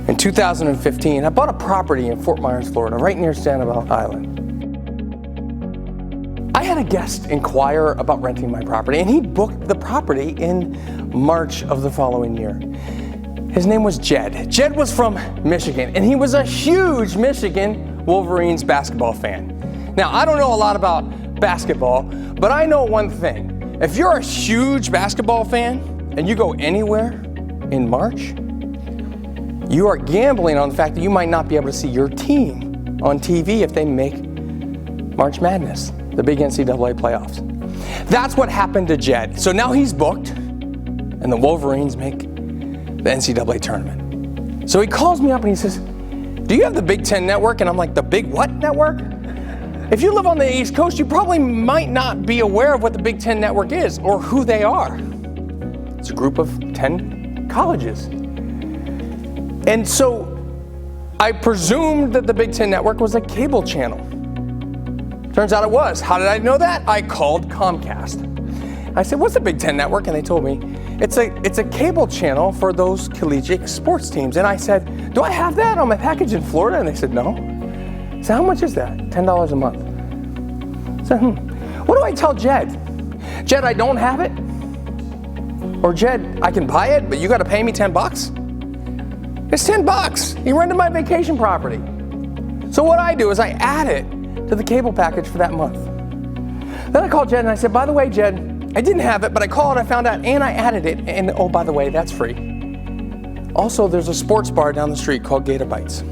In 2015, I bought a property in Fort Myers, Florida, right near Sanibel Island. I had a guest inquire about renting my property, and he booked the property in March of the following year. His name was Jed. Jed was from Michigan, and he was a huge Michigan Wolverines basketball fan. Now, I don't know a lot about basketball, but I know one thing. If you're a huge basketball fan and you go anywhere in March, you are gambling on the fact that you might not be able to see your team on TV if they make March Madness, the big NCAA playoffs. That's what happened to Jed. So now he's booked, and the Wolverines make the NCAA tournament. So he calls me up and he says, "Do you have the Big Ten Network?" And I'm like, "The big what network?" If you live on the East Coast, you probably might not be aware of what the Big Ten Network is or who they are. It's a group of 10 colleges. And so I presumed that the Big Ten Network was a cable channel. Turns out it was. How did I know that? I called Comcast. I said, "What's the Big Ten Network?" And they told me, it's a cable channel for those collegiate sports teams. And I said, "Do I have that on my package in Florida?" And they said, "No." I said, "How much is that?" $10 a month. I said, What do I tell Jed? Jed, I don't have it? Or Jed, I can buy it, but you got to pay me $10? It's $10. He rented my vacation property. So what I do is I add it to the cable package for that month. Then I called Jed and I said, "By the way, Jed, I didn't have it, but I called, I found out, and I added it. And oh, by the way, that's free." Also, there's a sports bar down the street called Gator Bites,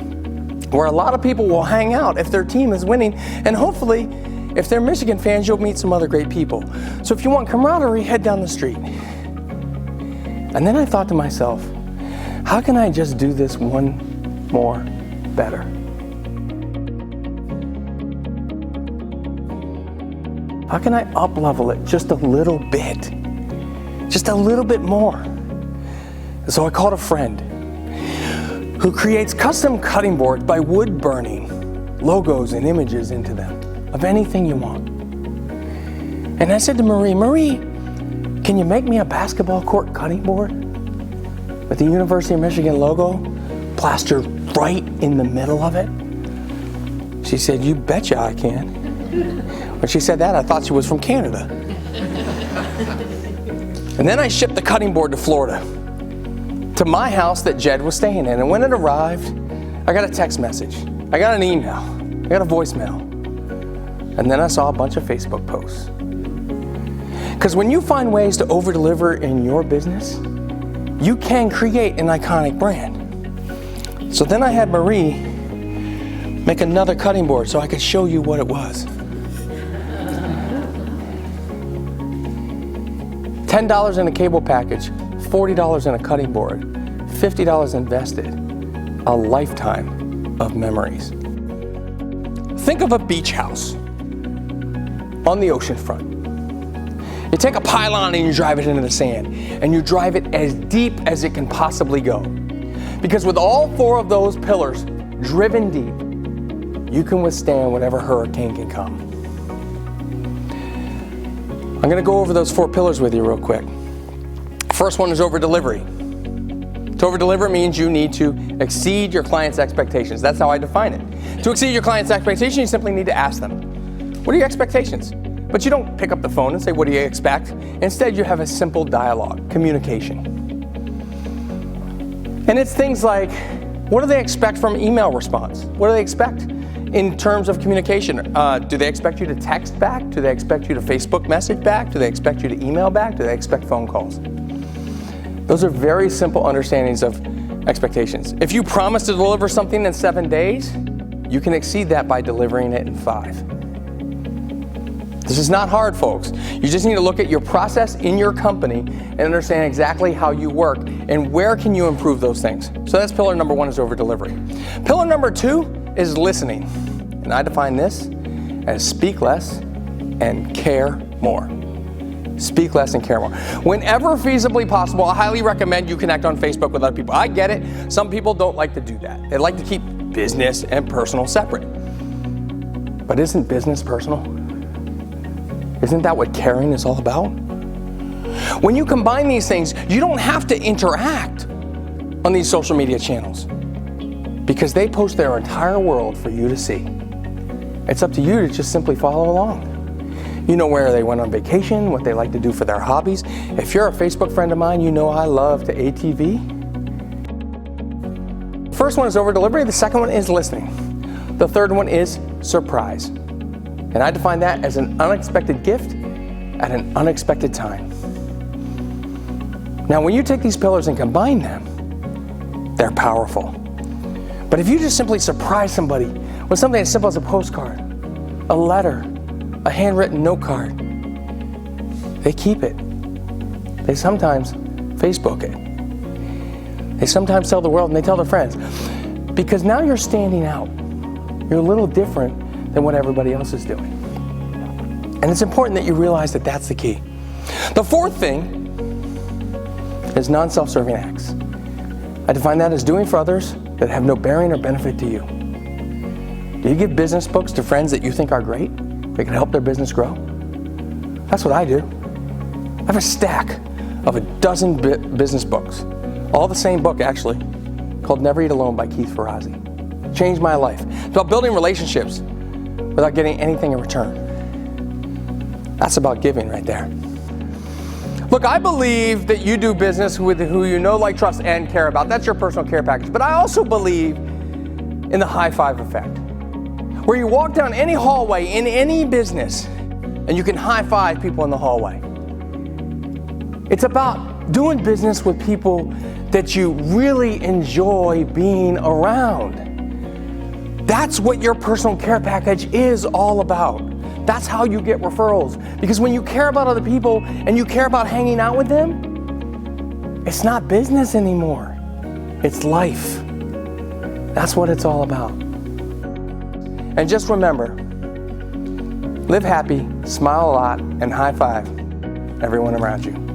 where a lot of people will hang out if their team is winning. And hopefully, if they're Michigan fans, you'll meet some other great people. So if you want camaraderie, head down the street. And then I thought to myself, how can I just do this one more better? How can I up-level it just a little bit? Just a little bit more. So I called a friend who creates custom cutting boards by wood burning logos and images into them of anything you want. And I said to Marie, "Can you make me a basketball court cutting board with the University of Michigan logo plastered right in the middle of it?" She said, "You betcha I can." When she said that, I thought she was from Canada. And then I shipped the cutting board to Florida, to my house that Jed was staying in. And when it arrived, I got a text message, I got an email, I got a voicemail, and then I saw a bunch of Facebook posts. Because when you find ways to over-deliver in your business, you can create an iconic brand. So then I had Marie make another cutting board so I could show you what it was. $10 in a cable package, $40 in a cutting board, $50 invested, a lifetime of memories. Think of a beach house on the ocean front. You take a pylon and you drive it into the sand, and you drive it as deep as it can possibly go. Because with all 4 of those pillars driven deep, you can withstand whatever hurricane can come. I'm going to go over those 4 pillars with you real quick. First one is over-delivery. To over-deliver means you need to exceed your client's expectations. That's how I define it. To exceed your client's expectations, you simply need to ask them, "What are your expectations?" But you don't pick up the phone and say, "What do you expect?" Instead, you have a simple dialogue, communication. And it's things like, what do they expect from email response? What do they expect in terms of communication? Do they expect you to text back? Do they expect you to Facebook message back? Do they expect you to email back? Do they expect phone calls? Those are very simple understandings of expectations. If you promise to deliver something in 7 days, you can exceed that by delivering it in 5. This is not hard, folks. You just need to look at your process in your company and understand exactly how you work and where can you improve those things. So that's pillar number 1, is over-delivery. Pillar number 2 is listening. And I define this as speak less and care more. Speak less and care more. Whenever feasibly possible, I highly recommend you connect on Facebook with other people. I get it. Some people don't like to do that. They like to keep business and personal separate. But isn't business personal? Isn't that what caring is all about? When you combine these things, you don't have to interact on these social media channels. because they post their entire world for you to see. It's up to you to just simply follow along. You know where they went on vacation, what they like to do for their hobbies. If you're a Facebook friend of mine, you know I love to ATV. The first one is over-delivery. The second one is listening. The third one is surprise. And I define that as an unexpected gift at an unexpected time. Now, when you take these pillars and combine them, they're powerful. But if you just simply surprise somebody with something as simple as a postcard, a letter, a handwritten note card, they keep it. They sometimes Facebook it. They sometimes tell the world and they tell their friends. Because now you're standing out. You're a little different than what everybody else is doing. And it's important that you realize that that's the key. The fourth thing is non-self-serving acts. I define that as doing for others that have no bearing or benefit to you. Do you give business books to friends that you think are great, that can help their business grow? That's what I do. I have a stack of a dozen business books, all the same book actually, called Never Eat Alone by Keith Ferrazzi. Changed my life. It's about building relationships without getting anything in return. That's about giving right there. Look, I believe that you do business with who you know, like, trust, and care about. That's your personal care package. But I also believe in the high five effect, where you walk down any hallway in any business and you can high five people in the hallway. It's about doing business with people that you really enjoy being around. That's what your personal care package is all about. That's how you get referrals. Because when you care about other people and you care about hanging out with them, it's not business anymore. It's life. That's what it's all about. And just remember, live happy, smile a lot, and high five everyone around you.